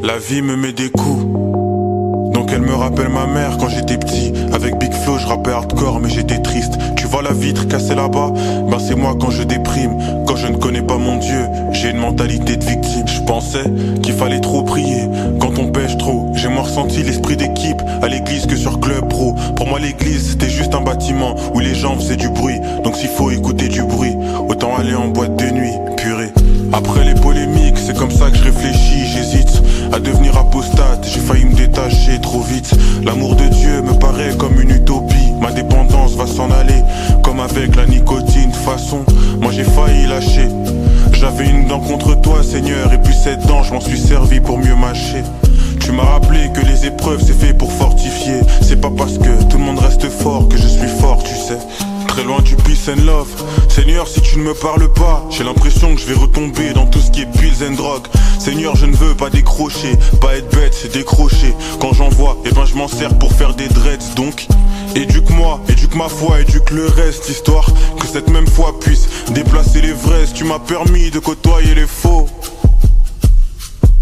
La vie me met des coups, donc elle me rappelle ma mère quand j'étais petit. Avec Big Flo je rappais hardcore mais j'étais triste. Tu vois la vitre cassée là-bas, ben c'est moi quand je déprime. Quand je ne connais pas mon Dieu, j'ai une mentalité de victime. Je pensais qu'il fallait trop prier quand on pêche trop. J'ai moins ressenti l'esprit d'équipe à l'église que sur Club Pro. Pour moi l'église c'était juste un bâtiment où les gens faisaient du bruit. Donc s'il faut écouter du bruit, autant aller en boîte de nuit, purée. Après les polémiques, c'est comme ça que je réfléchis, j'hésite à devenir apostate, j'ai failli me détacher trop vite. L'amour de Dieu me paraît comme une utopie, ma dépendance va s'en aller, comme avec la nicotine. De façon, moi j'ai failli lâcher. J'avais une dent contre toi Seigneur, et puis cette dent je m'en suis servi pour mieux mâcher. Tu m'as rappelé que les épreuves c'est fait pour fortifier. C'est pas parce que tout le monde reste fort que je suis fort, tu sais. Très loin du peace and love. Seigneur, si tu ne me parles pas, j'ai l'impression que je vais retomber dans tout ce qui est pills and drogue. Seigneur, je ne veux pas décrocher, pas être bête, c'est décrocher. Quand j'en vois, eh ben je m'en sers pour faire des dreads. Donc, éduque-moi, éduque ma foi, éduque le reste, histoire que cette même foi puisse déplacer les vrais. Tu m'as permis de côtoyer les faux,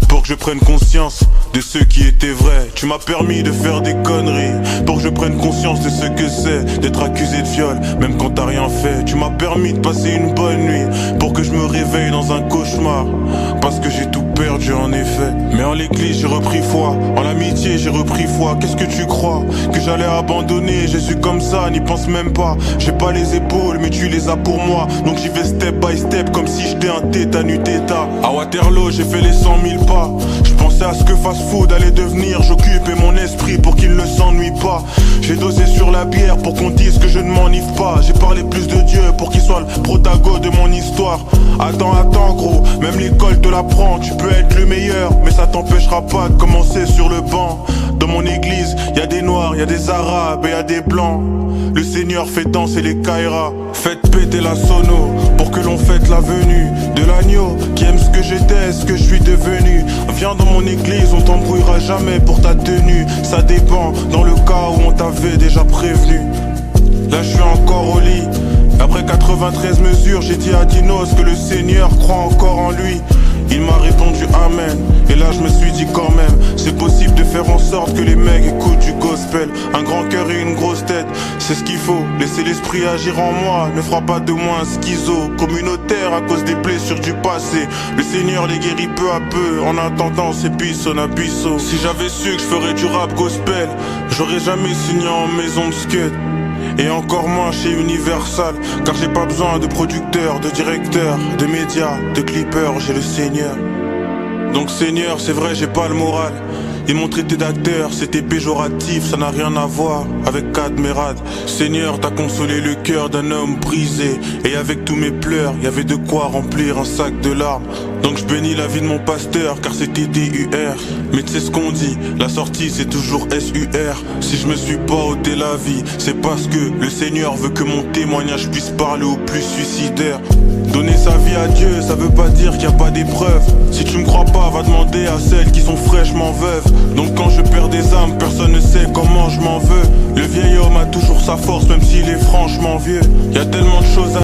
pour que je prenne conscience de ce qui était vrai. Tu m'as permis de faire des conneries, pour que je prenne conscience de ce que c'est d'être accusé de viol, même quand t'as rien fait. Tu m'as permis de passer une bonne nuit, pour que je me réveille dans un cauchemar, parce que j'ai tout perdu en effet. Mais en l'église j'ai repris foi, en l'amitié j'ai repris foi. Qu'est-ce que tu crois, que j'allais abandonner Jésus comme ça? N'y pense même pas. J'ai pas les épaules mais tu les as pour moi, donc j'y vais step by step comme si j'étais un tétanu téta. À Waterloo j'ai fait les 100 000 pas. Je pensais à ce que fast food allait devenir. J'occupais mon esprit pour qu'il ne s'ennuie pas. J'ai dosé sur la bière pour qu'on dise que je ne m'enivre pas. J'ai parlé plus de Dieu pour qu'il soit le protago de mon histoire. Attends gros, même l'école te l'apprend. Tu peux être le meilleur, mais ça t'empêchera pas de commencer sur le banc. Dans mon église, y a des noirs, y a des arabes et y a des blancs. Le Seigneur fait danser les kairas. Faites péter la sono pour que l'on fête la venue de l'agneau qui aime ce que j'étais, ce que je suis devenu. Viens dans mon église, on t'embrouillera jamais pour ta tenue. Ça dépend dans le cas où on t'avait déjà prévenu. Là je suis encore au lit. Après 93 mesures, j'ai dit à Dinos que le Seigneur croit encore en lui. Il m'a répondu amen, et là je me suis dit quand même, c'est possible de faire en sorte que les mecs écoutent du gospel. Un grand cœur et une grosse tête, c'est ce qu'il faut. Laisser l'esprit agir en moi ne fera pas de moi un schizo communautaire à cause des blessures du passé. Le Seigneur les guérit peu à peu, en attendant c'est buisson à buisson. Si j'avais su que je ferais du rap gospel, j'aurais jamais signé en maison de scud. Et encore moins chez Universal, car j'ai pas besoin de producteurs, de directeurs, de médias, de clippers, j'ai le Seigneur. Donc Seigneur, c'est vrai, j'ai pas le moral. Ils m'ont traité d'acteur, c'était péjoratif, ça n'a rien à voir avec Cadmerade. Seigneur, t'as consolé le cœur d'un homme brisé, et avec tous mes pleurs, y avait de quoi remplir un sac de larmes. Donc je bénis la vie de mon pasteur, car c'était DUR. Mais tu sais ce qu'on dit, la sortie c'est toujours SUR. Si je me suis pas ôté la vie, c'est parce que le Seigneur veut que mon témoignage puisse parler aux plus suicidaires. Donner sa vie à Dieu, ça veut pas dire qu'il n'y a pas d'épreuves. Si tu me crois pas, va demander à celles qui sont fraîchement veuves. Donc quand je perds des âmes, personne ne sait comment je m'en veux. Le vieil homme a toujours sa force, même s'il est franchement vieux. Y a tellement de choses